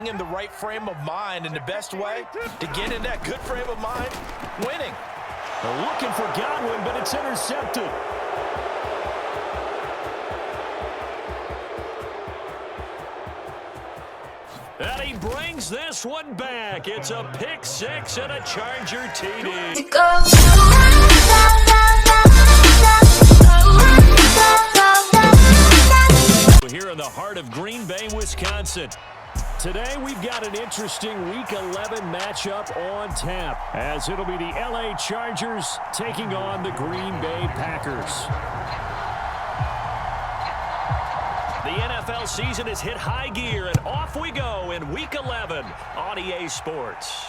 in the right frame of mind, and the best way to get in that good frame of mind, winning. They're looking for Godwin, but it's intercepted. And he brings this one back. It's a pick six and a Charger TD. Here in the heart of Green Bay, Wisconsin. Today we've got an interesting Week 11 matchup on tap, as it'll be the LA Chargers taking on the Green Bay Packers. The NFL season has hit high gear, and off we go in Week 11 on EA Sports.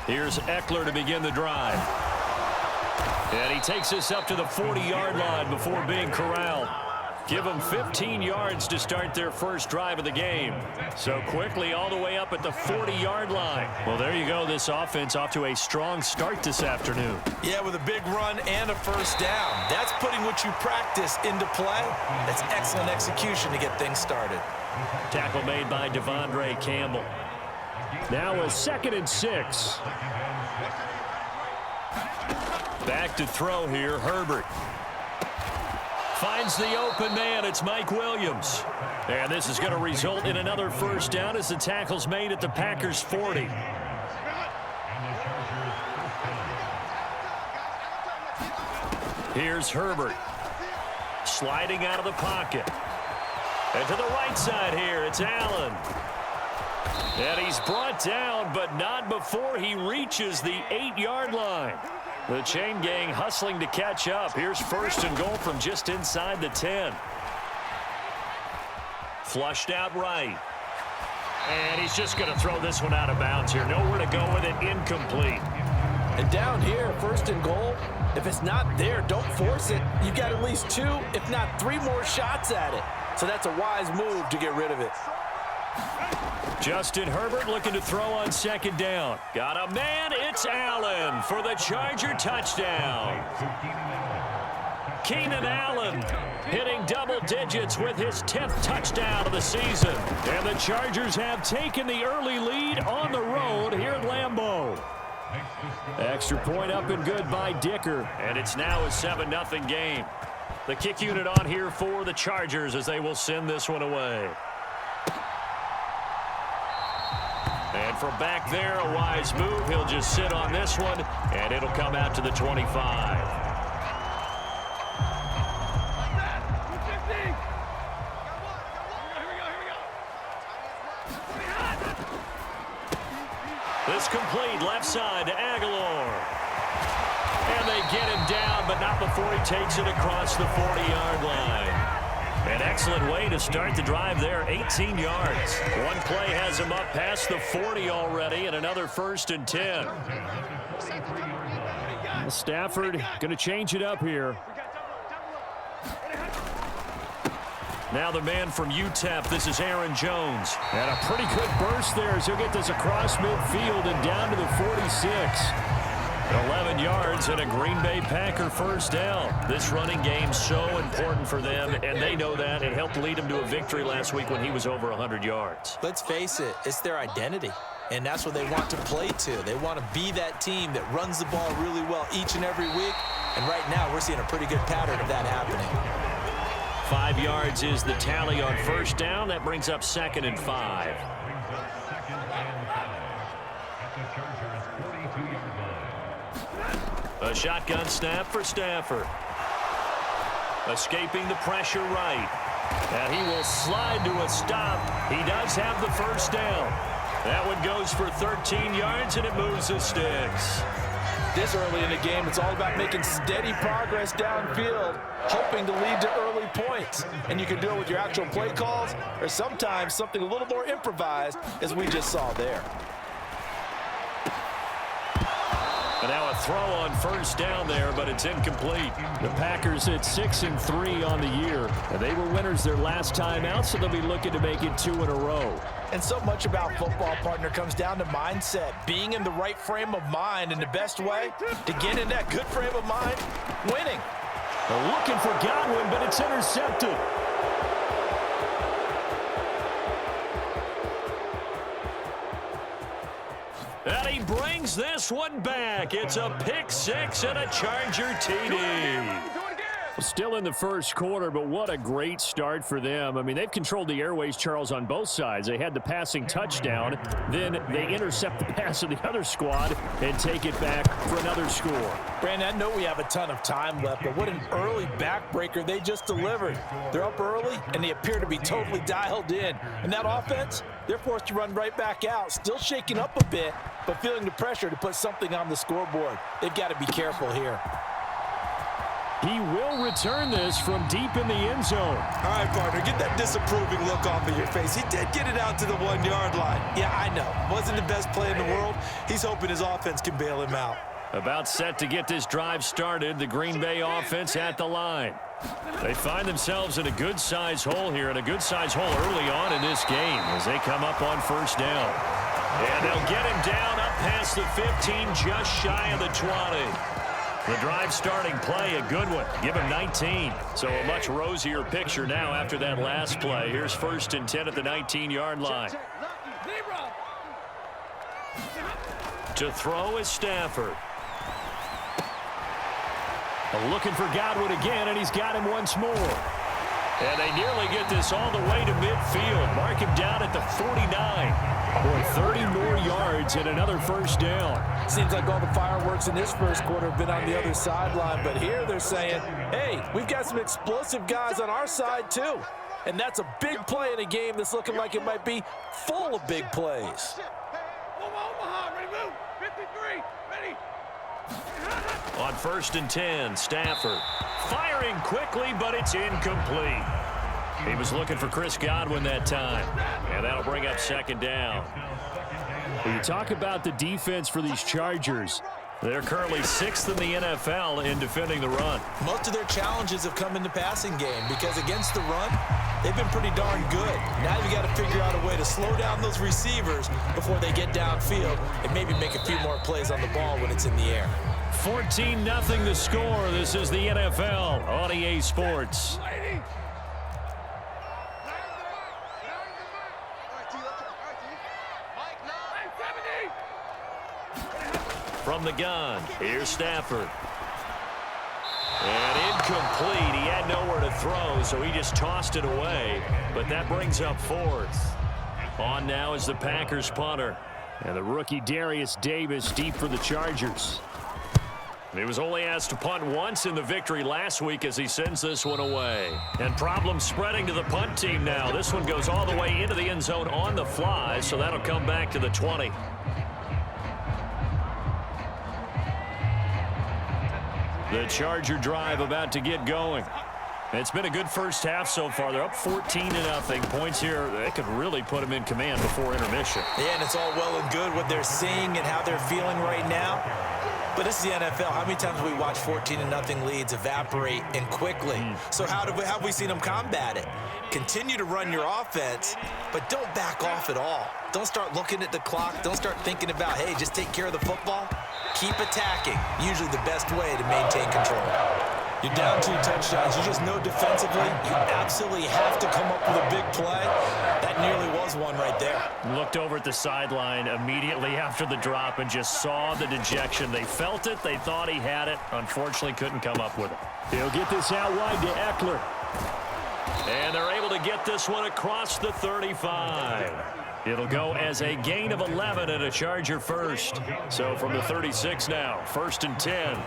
Here's Eckler to begin the drive. And he takes us up to the 40-yard line before being corralled. Give them 15 yards to start their first drive of the game. So quickly all the way up at the 40-yard line. Well, there you go. This offense off to a strong start this afternoon. Yeah, with a big run and a first down. That's putting what you practice into play. That's excellent execution to get things started. Tackle made by Devondre Campbell. Now a 2nd and 6. Back to throw here, Herbert. Finds the open man, it's Mike Williams. And this is going to result in another first down as the tackle's made at the Packers' 40. Here's Herbert. Sliding out of the pocket. And to the right side here, it's Allen. And he's brought down, but not before he reaches the 8-yard line. The chain gang hustling to catch up. Here's 1st and goal from just inside the 10. Flushed out right. And he's just going to throw this one out of bounds here. Nowhere to go with it. Incomplete. And down here, 1st and goal, if it's not there, don't force it. You've got at least 2, if not 3 more shots at it. So that's a wise move to get rid of it. Justin Herbert looking to throw on 2nd down. Got a man, it's Allen for the Charger touchdown. Keenan Allen hitting double digits with his 10th touchdown of the season. And the Chargers have taken the early lead on the road here at Lambeau. Extra point up and good by Dicker. And it's now a 7-0 game. The kick unit on here for the Chargers as they will send this one away. And from back there, a wise move. He'll just sit on this one, and it'll come out to the 25. This complete left side to Aguilar. And they get him down, but not before he takes it across the 40-yard line. An excellent way to start the drive there, 18 yards. One play has him up past the 40 already, and another 1st and 10. Stafford going to change it up here. Now the man from UTEP, this is Aaron Jones. And a pretty good burst there as he'll get this across midfield and down to the 46. 11 yards and a Green Bay Packer first down. This running game's so important for them, and they know that. It helped lead them to a victory last week when he was over 100 yards. Let's face it, it's their identity, and that's what they want to play to. They want to be that team that runs the ball really well each and every week, and right now we're seeing a pretty good pattern of that happening. 5 yards is the tally on first down. That brings up 2nd and 5. A shotgun snap for Stafford. Escaping the pressure right. And he will slide to a stop. He does have the first down. That one goes for 13 yards, and it moves the sticks. This early in the game, it's all about making steady progress downfield, hoping to lead to early points. And you can do it with your actual play calls, or sometimes something a little more improvised, as we just saw there. And now a throw on first down there, but it's incomplete. The Packers at 6-3 on the year. And they were winners their last time out, so they'll be looking to make it 2 in a row. And so much about football, partner, comes down to mindset. Being in the right frame of mind, and the best way to get in that good frame of mind, winning. They're looking for Godwin, but it's intercepted. And he brings this one back. It's a pick six and a Charger TD. Still in the first quarter, but what a great start for them. I mean, they've controlled the airways, Charles, on both sides. They had the passing touchdown. Then they intercept the pass of the other squad and take it back for another score. Brandon, I know we have a ton of time left, but what an early backbreaker they just delivered. They're up early, and they appear to be totally dialed in. And that offense, they're forced to run right back out, still shaking up a bit, but feeling the pressure to put something on the scoreboard. They've got to be careful here. He will return this from deep in the end zone. All right, partner, get that disapproving look off of your face. He did get it out to the 1 yard line. Yeah, I know. Wasn't the best play in the world. He's hoping his offense can bail him out. About set to get this drive started, the Green Bay offense at the line. They find themselves in a good-sized hole here, and a good-sized hole early on in this game as they come up on first down. And they'll get him down up past the 15, just shy of the 20. The drive starting play, a good one. Give him 19. So a much rosier picture now after that last play. Here's 1st and 10 at the 19-yard line. To throw is Stafford. Looking for Godwin again, and he's got him once more. And they nearly get this all the way to midfield. Mark him down at the 49. Boy, 30 more yards and another first down. Seems like all the fireworks in this first quarter have been on the other sideline, but here they're saying, hey, we've got some explosive guys on our side too. And that's a big play in a game that's looking like it might be full of big plays. On 1st and 10, Stafford firing quickly, but it's incomplete. He was looking for Chris Godwin that time, and that'll bring up 2nd down. When you talk about the defense for these Chargers, they're currently 6th in the NFL in defending the run. Most of their challenges have come in the passing game because against the run, they've been pretty darn good. Now you've got to figure out a way to slow down those receivers before they get downfield and maybe make a few more plays on the ball when it's in the air. 14-0 the score. This is the NFL on EA Sports. From the gun, here's Stafford. And incomplete. He had nowhere to throw, so he just tossed it away. But that brings up 4th. On now is the Packers punter. And the rookie Darius Davis deep for the Chargers. He was only asked to punt once in the victory last week as he sends this one away. And problems spreading to the punt team now. This one goes all the way into the end zone on the fly, so that'll come back to the 20. The Charger drive about to get going. It's been a good first half so far. They're up 14-0. Points here, they could really put them in command before intermission. Yeah, and it's all well and good what they're seeing and how they're feeling right now. But this is the NFL. How many times have we watched 14-0 leads evaporate and quickly? So how have we seen them combat it? Continue to run your offense, but don't back off at all. Don't start looking at the clock. Don't start thinking about, hey, just take care of the football. Keep attacking. Usually the best way to maintain control. You're down 2 touchdowns. You just know defensively you absolutely have to come up with a big play. That nearly was one right there. Looked over at the sideline immediately after the drop and just saw the dejection. They felt it. They thought he had it. Unfortunately, couldn't come up with it. He'll get this out wide to Eckler. And they're able to get this one across the 35. It'll go as a gain of 11 and a Charger first. So from the 36 now, 1st and 10.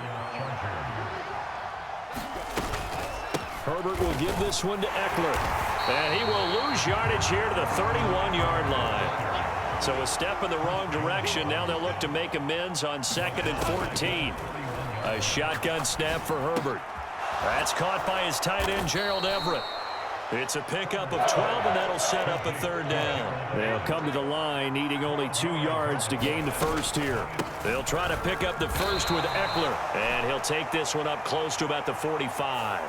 Herbert will give this one to Eckler. And he will lose yardage here to the 31-yard line. So a step in the wrong direction. Now they'll look to make amends on 2nd and 14. A shotgun snap for Herbert. That's caught by his tight end, Gerald Everett. It's a pickup of 12, and that'll set up a third down. They'll come to the line, needing only 2 yards to gain the first here. They'll try to pick up the first with Eckler, and he'll take this one up close to about the 45.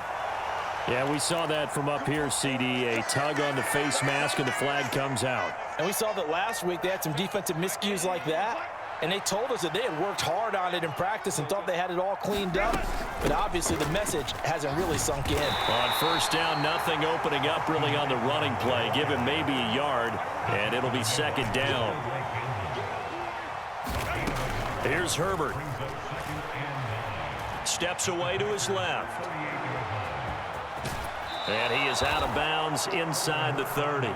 Yeah, we saw that from up here, CD. A tug on the face mask, and the flag comes out. And we saw that last week they had some defensive miscues like that. And they told us that they had worked hard on it in practice and thought they had it all cleaned up. But obviously the message hasn't really sunk in. On first down, nothing opening up really on the running play. Give him maybe a yard, and it'll be second down. Here's Herbert. Steps away to his left. And he is out of bounds inside the 30.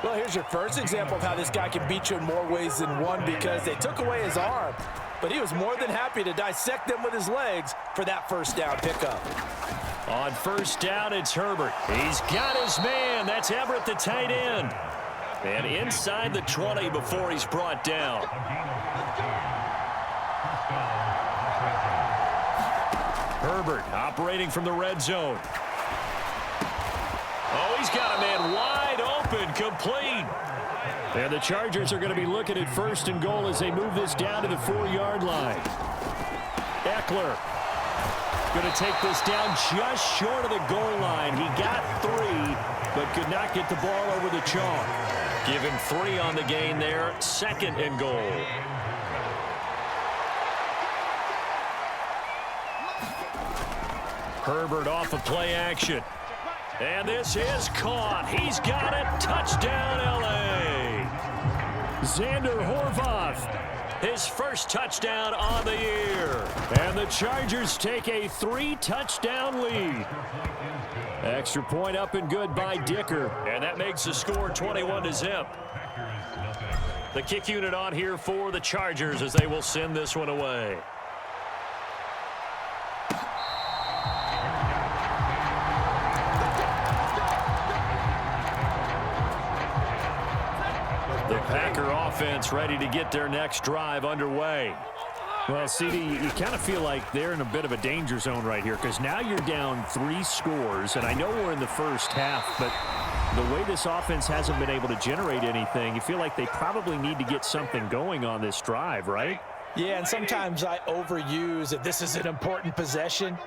Well, here's your first example of how this guy can beat you in more ways than one, because they took away his arm, but he was more than happy to dissect them with his legs for that first down pickup. On first down, it's Herbert. He's got his man. That's Everett, the tight end. And inside the 20 before he's brought down. Herbert operating from the red zone. Oh, he's got a man wide open, complete. And the Chargers are going to be looking at first and goal as they move this down to the 4-yard line. Eckler going to take this down just short of the goal line. He got 3, but could not get the ball over the chalk. Give him 3 on the gain there, second and goal. Herbert off of play action. And this is caught. He's got it. Touchdown, L.A. Xander Horvath, his first touchdown on the year. And the Chargers take a 3-touchdown lead. Extra point up and good by Dicker. And that makes the score 21-0. The kick unit on here for the Chargers as they will send this one away. The Packer offense ready to get their next drive underway. Well, CD, you kind of feel like they're in a bit of a danger zone right here, because now you're down 3 scores, and I know we're in the first half, but the way this offense hasn't been able to generate anything, you feel like they probably need to get something going on this drive, right? Yeah, and sometimes I overuse that this is an important possession.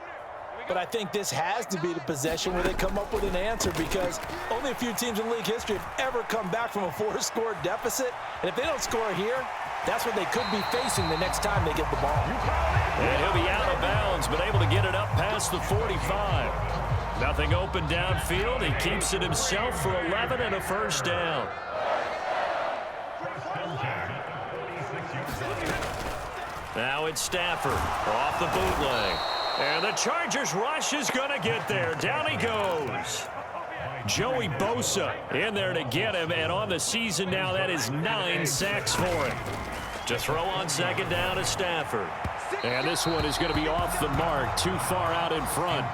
But I think this has to be the possession where they come up with an answer, because only a few teams in league history have ever come back from a 4-score deficit. And if they don't score here, that's what they could be facing the next time they get the ball. And he'll be out of bounds, but able to get it up past the 45. Nothing open downfield. He keeps it himself for 11 and a first down. Now it's Stafford off the bootleg. And the Chargers rush is going to get there. Down he goes. Joey Bosa in there to get him. And on the season now, that is 9 sacks for him. To throw on second down is Stafford. And this one is going to be off the mark, too far out in front.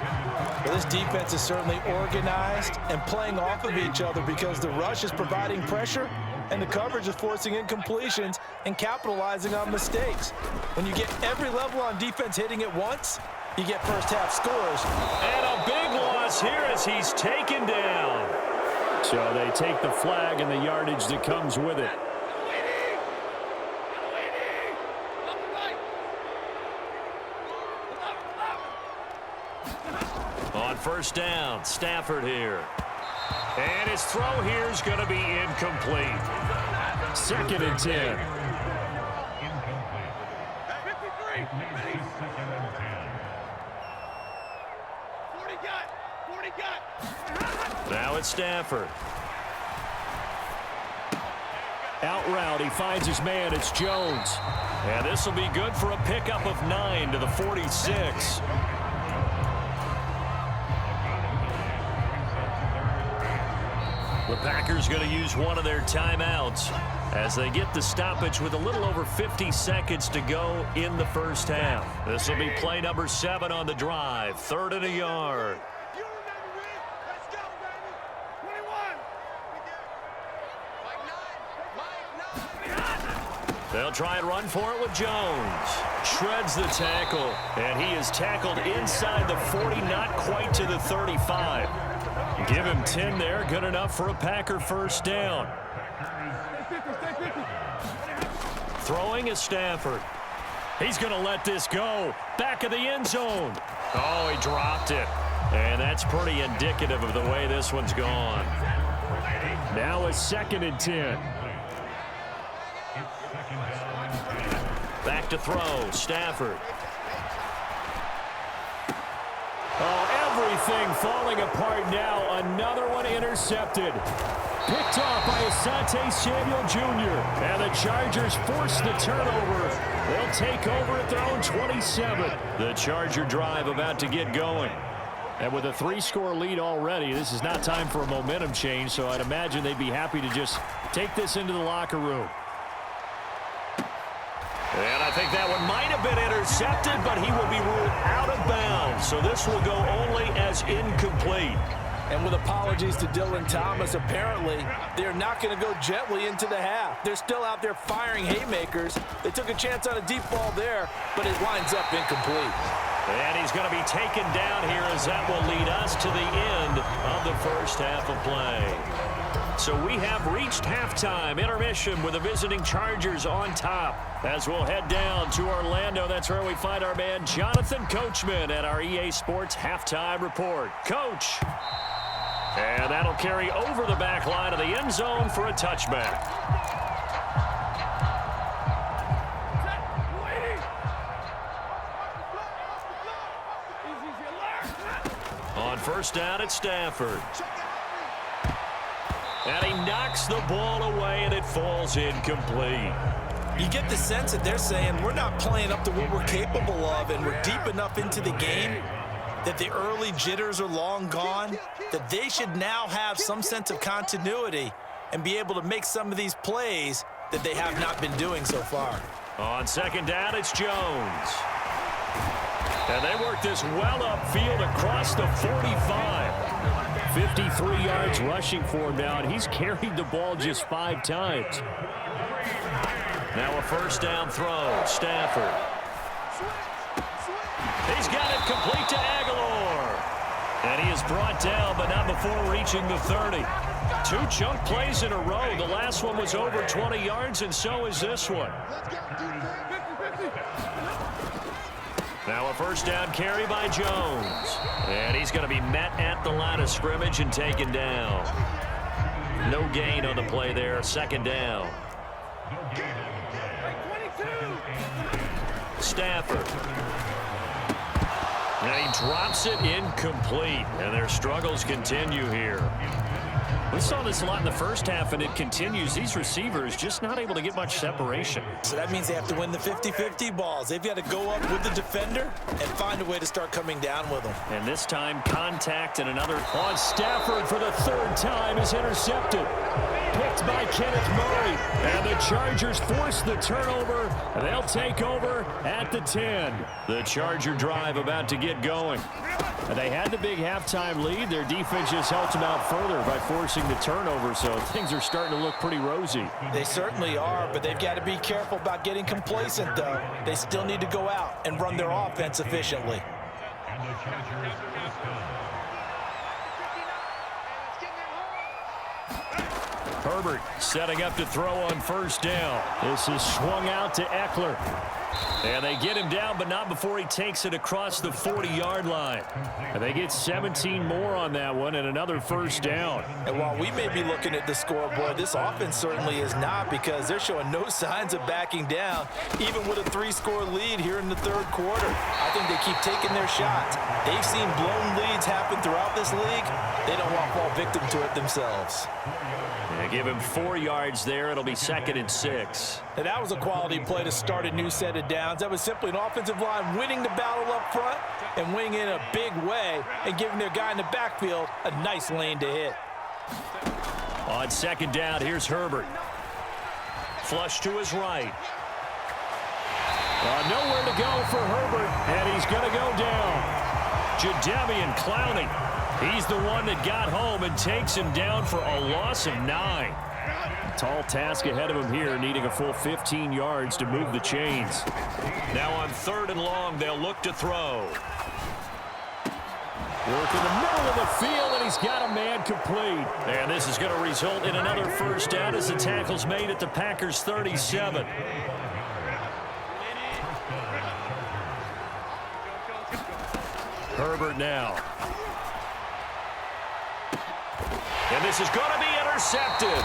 Well, this defense is certainly organized and playing off of each other, because the rush is providing pressure and the coverage is forcing incompletions and capitalizing on mistakes. When you get every level on defense hitting at once, you get first half scores. And a big loss here as he's taken down. So they take the flag and the yardage that comes with it. On first down, Stafford here. And his throw here is going to be incomplete. Second and 10. Now it's Stafford. Out route, he finds his man. It's Jones. And this will be good for a pickup of 9 to the 46. The Packers going to use one of their timeouts as they get the stoppage with a little over 50 seconds to go in the first half. This will be play number 7 on the drive. 3rd and a yard. They'll try and run for it with Jones. Shreds the tackle, and he is tackled inside the 40, not quite to the 35. Give him 10 there. Good enough for a Packer first down. Throwing is Stafford. He's going to let this go. Back of the end zone. Oh, he dropped it. And that's pretty indicative of the way this one's gone. Now it's 2nd and 10. Back to throw. Stafford. Oh, everything falling apart now. Another one intercepted. Picked off by Asante Samuel Jr. And the Chargers force the turnover. They'll take over at their own 27. The Charger drive about to get going. And with a 3-score lead already, this is not time for a momentum change, so I'd imagine they'd be happy to just take this into the locker room. And I think that one might have been intercepted, but he will be ruled out of bounds. So this will go only as incomplete. And with apologies to Dylan Thomas, apparently they're not going to go gently into the half. They're still out there firing haymakers. They took a chance on a deep ball there, but it winds up incomplete. And he's going to be taken down here as that will lead us to the end of the first half of play. So we have reached halftime intermission with the visiting Chargers on top. As we'll head down to Orlando, that's where we find our man Jonathan Coachman at our EA Sports Halftime Report. Coach. And that'll carry over the back line of the end zone for a touchback. On first down, it's Stafford. And he knocks the ball away, and it falls incomplete. You get the sense that they're saying we're not playing up to what we're capable of, and we're deep enough into the game that the early jitters are long gone, that they should now have some sense of continuity and be able to make some of these plays that they have not been doing so far. On second down, it's Jones. And they work this well upfield across the 45. 53 yards rushing for him now, and he's carried the ball just 5 times. Now a first down throw. Stafford. He's got it complete to Aguilar. And he is brought down, but not before reaching the 30. 2 chunk plays in a row. The last one was over 20 yards, and so is this one. Now a first down carry by Jones. And he's going to be met at the line of scrimmage and taken down. No gain on the play there. Second down. Stafford. And he drops it incomplete. And their struggles continue here. We saw this a lot in the first half, and it continues. These receivers just not able to get much separation. So that means they have to win the 50-50 balls. They've got to go up with the defender and find a way to start coming down with them. And this time, contact and another on Stafford for the 3rd time is intercepted. Picked by Kenneth Murray. And the Chargers force the turnover. And they'll take over at the 10. The Charger drive about to get going. And they had the big halftime lead. Their defense just helped them out further by forcing the turnover, so things are starting to look pretty rosy. They certainly are, but they've got to be careful about getting complacent, though. They still need to go out and run their offense efficiently. Herbert setting up to throw on first down. This is swung out to Eckler. And they get him down, but not before he takes it across the 40-yard line. And they get 17 more on that one and another first down. And while we may be looking at the scoreboard, this offense certainly is not, because they're showing no signs of backing down, even with a 3-score lead here in the 3rd quarter. I think they keep taking their shots. They've seen blown leads happen throughout this league. They don't want to fall victim to it themselves. They give him 4 yards there. It'll be 2nd and 6. And that was a quality play to start a new set of downs. That was simply an offensive line winning the battle up front and winning in a big way and giving their guy in the backfield a nice lane to hit. On second down, here's Herbert. Flush to his right. Nowhere to go for Herbert, and he's going to go down. Jadeveon Clowney. He's the one that got home and takes him down for a loss of 9. Tall task ahead of him here, needing a full 15 yards to move the chains. Now on 3rd and long, they'll look to throw. Work in the middle of the field, and And he's got a man complete. And this is going to result in another first down as the tackle's made at the Packers' 37. Herbert now. And this is going to be intercepted.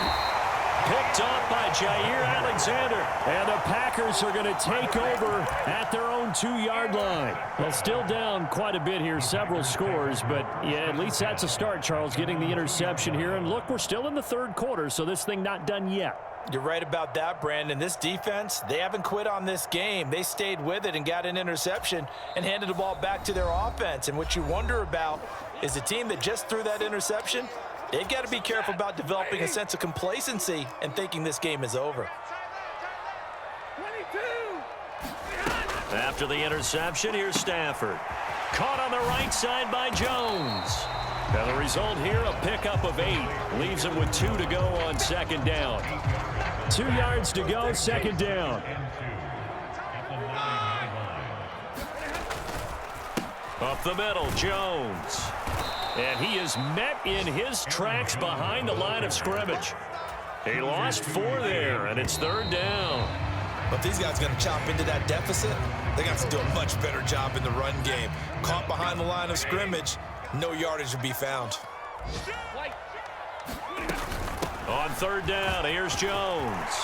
Picked off by Jair Alexander. And the Packers are going to take over at their own 2-yard line. Well, still down quite a bit here, several scores. But, yeah, at least that's a start, Charles, getting the interception here. And, look, we're still in the third quarter, so this thing not done yet. You're right about that, Brandon. This defense, they haven't quit on this game. They stayed with it and got an interception and handed the ball back to their offense. And what you wonder about is the team that just threw that interception, they've got to be careful about developing a sense of complacency and thinking this game is over. After the interception, here's Stafford. Caught on the right side by Jones. And the result here, a pickup of 8. Leaves him with 2 to go on second down. 2 yards to go, second down. Up the middle, Jones. And he is met in his tracks behind the line of scrimmage. He lost 4 there, and it's third down. But these guys are going to chop into that deficit. They got to do a much better job in the run game. Caught behind the line of scrimmage, no yardage to be found. On third down, here's Jones.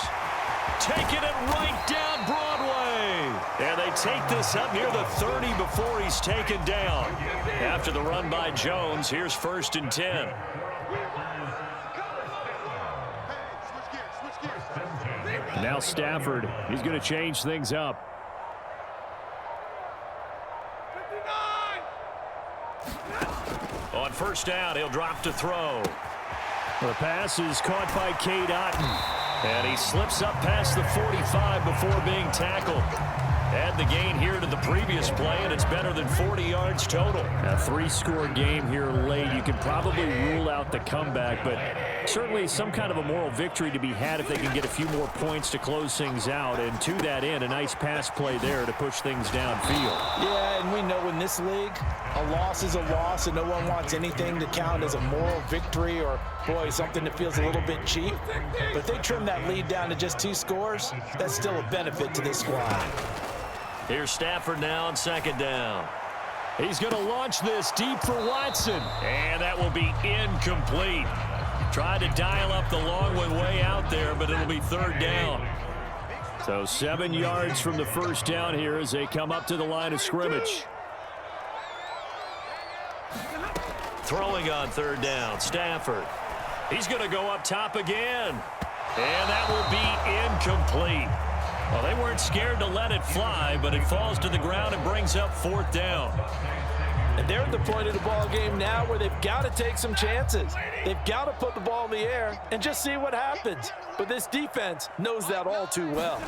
Taking it right down Broadway. And they take this up near the 30 before he's taken down. After the run by Jones, here's 1st and 10. Now Stafford, he's going to change things up. On first down, he'll drop to throw. The pass is caught by Cade Otton. And he slips up past the 45 before being tackled. Add the gain here to the previous play, and it's better than 40 yards total. A 3-score game here late. You can probably rule out the comeback, but certainly some kind of a moral victory to be had if they can get a few more points to close things out. And to that end, a nice pass play there to push things downfield. Yeah, and we know in this league, a loss is a loss, and no one wants anything to count as a moral victory or, boy, something that feels a little bit cheap. But if they trim that lead down to just 2 scores, that's still a benefit to this squad. Here's Stafford now on second down. He's going to launch this deep for Watson. And that will be incomplete. Tried to dial up the long one way out there, but it'll be third down. So 7 yards from the first down here as they come up to the line of scrimmage. Throwing on third down, Stafford. He's going to go up top again. And that will be incomplete. Well, they weren't scared to let it fly, but it falls to the ground and brings up 4th down. And they're at the point of the ball game now where they've got to take some chances. They've got to put the ball in the air and just see what happens. But this defense knows that all too well.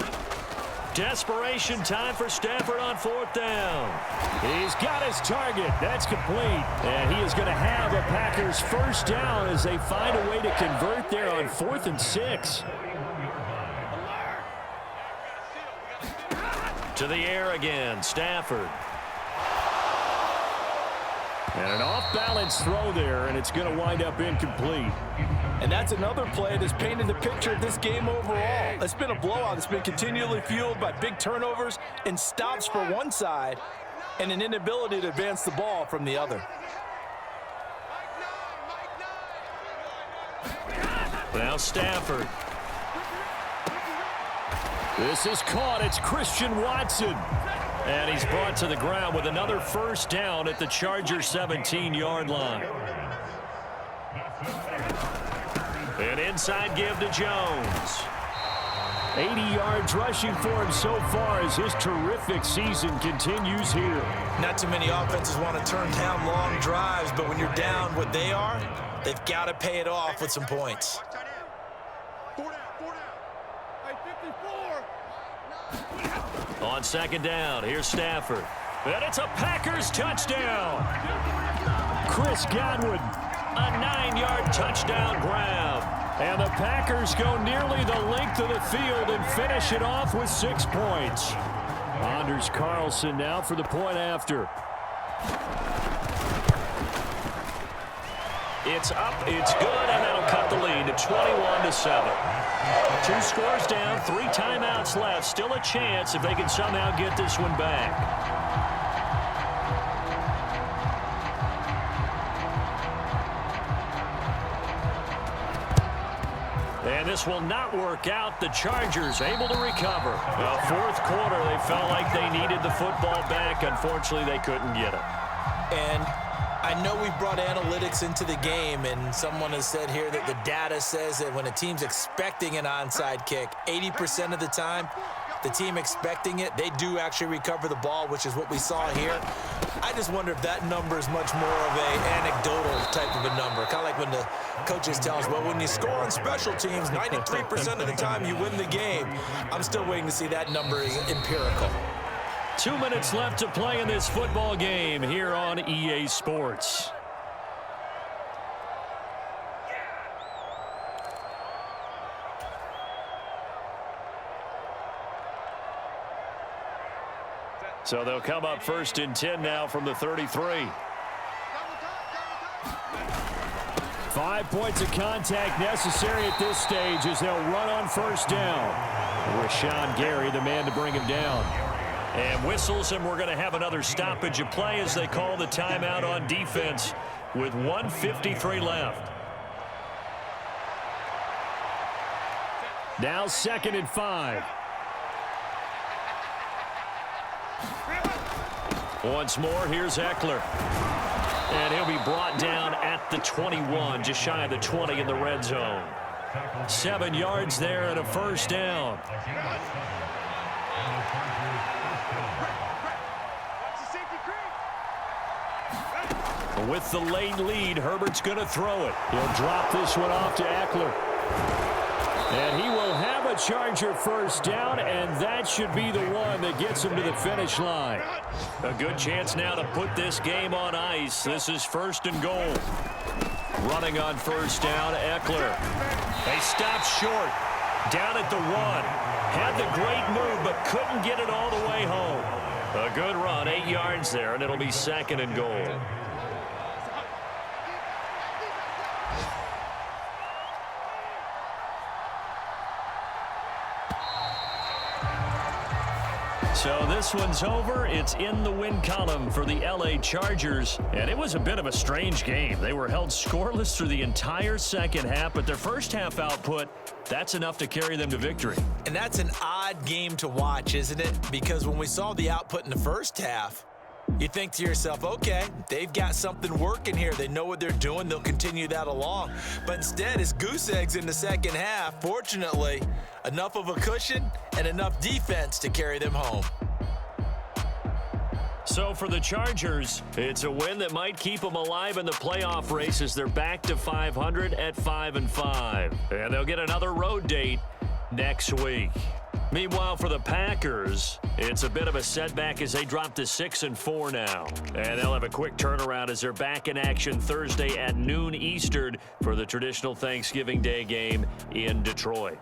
Desperation time for Stafford on 4th down. He's got his target. That's complete. And he is going to have a Packers first down as they find a way to convert there on 4th and 6. To the air again, Stafford. And an off-balance throw there, and it's going to wind up incomplete. And that's another play that's painted the picture of this game overall. It's been a blowout. It's been continually fueled by big turnovers and stops for one side and an inability to advance the ball from the other. Now Stafford. This is caught. It's Christian Watson. And he's brought to the ground with another first down at the Chargers' 17-yard line. An inside give to Jones. 80 yards rushing for him so far as his terrific season continues here. Not too many offenses want to turn down long drives, but when you're down what they are, they've got to pay it off with some points. On second down, here's Stafford. And it's a Packers touchdown. Chris Godwin, a 9-yard touchdown grab. And the Packers go nearly the length of the field and finish it off with 6 points. Anders Carlson now for the point after. It's up, it's good, and that'll cut the lead to 21-7. 2 scores down, 3 timeouts left. Still a chance if they can somehow get this one back. And this will not work out. The Chargers able to recover. Fourth quarter, they felt like they needed the football back. Unfortunately, they couldn't get it. And I know we've brought analytics into the game, and someone has said here that the data says that when a team's expecting an onside kick, 80% of the time, the team expecting it, they do actually recover the ball, which is what we saw here. I just wonder if that number is much more of an anecdotal type of a number. Kind of like when the coaches tell us, well, when you score on special teams, 93% of the time you win the game. I'm still waiting to see that number is empirical. 2 minutes left to play in this football game here on EA Sports. So they'll come up 1st and 10 now from the 33. 5 points of contact necessary at this stage as they'll run on 1st down. Rashawn Gary, the man to bring him down. And whistles, and we're going to have another stoppage of play as they call the timeout on defense with 1:53 left. Now 2nd and 5. Once more, here's Eckler. And he'll be brought down at the 21, just shy of the 20 in the red zone. 7 yards there and a 1st down. With the late lead, Herbert's going to throw it. He'll drop this one off to Eckler. And he will have a Charger 1st down, and that should be the one that gets him to the finish line. A good chance now to put this game on ice. This is 1st and goal. Running on 1st down, Eckler. They stopped short. Down at the 1. Had the great move, but couldn't get it all the way home. A good run, 8 yards there, and it'll be 2nd and goal. So this one's over. It's in the win column for the LA Chargers. And it was a bit of a strange game. They were held scoreless through the entire second half, but their first half output, that's enough to carry them to victory. And that's an odd game to watch, isn't it? Because when we saw the output in the first half, you think to yourself, okay, they've got something working here. They know what they're doing. They'll continue that along. But instead, it's goose eggs in the second half. Fortunately, enough of a cushion and enough defense to carry them home. So for the Chargers, it's a win that might keep them alive in the playoff race as they're back to 500 at 5-5. And they'll get another road date next week. Meanwhile, for the Packers, it's a bit of a setback as they drop to 6-4 now. And they'll have a quick turnaround as they're back in action Thursday at noon Eastern for the traditional Thanksgiving Day game in Detroit.